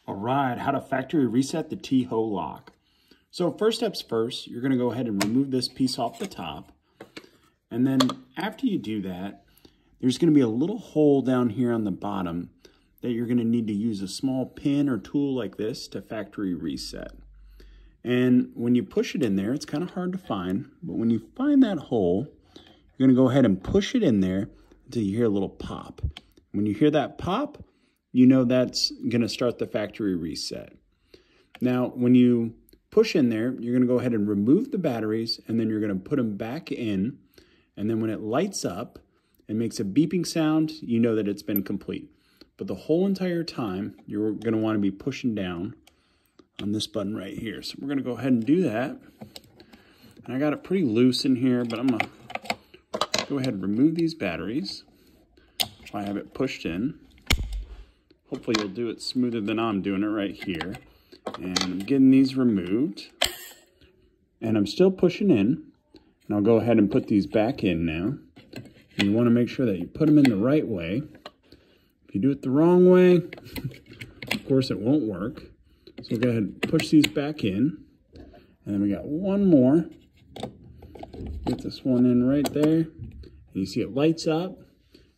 All right, how to factory reset the Teeho lock. So first steps first, you're going to go ahead and remove this piece off the top. And then after you do that, there's going to be a little hole down here on the bottom that you're going to need to use a small pin or tool like this to factory reset. And when you push it in there, it's kind of hard to find, but when you find that hole, you're going to go ahead and push it in there until you hear a little pop. When you hear that pop, you know that's going to start the factory reset. Now, when you push in there, you're going to go ahead and remove the batteries, and then you're going to put them back in. And then when it lights up and makes a beeping sound, you know that it's been complete. But the whole entire time, you're going to want to be pushing down on this button right here. So we're going to go ahead and do that. And I got it pretty loose in here, but I'm going to go ahead and remove these batteries. I have it pushed in. Hopefully you'll do it smoother than I'm doing it right here. And I'm getting these removed. And I'm still pushing in. And I'll go ahead and put these back in now. And you want to make sure that you put them in the right way. If you do it the wrong way, of course it won't work. So we'll go ahead and push these back in. And then we got one more. Get this one in right there. And you see it lights up.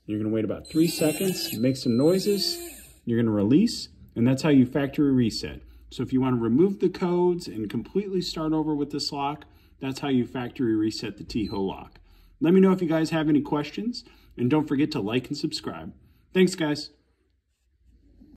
You're going to wait about 3 seconds, make some noises. You're going to release, and that's how you factory reset. So if you want to remove the codes and completely start over with this lock, that's how you factory reset the Teeho lock. Let me know if you guys have any questions, and don't forget to like and subscribe. Thanks, guys.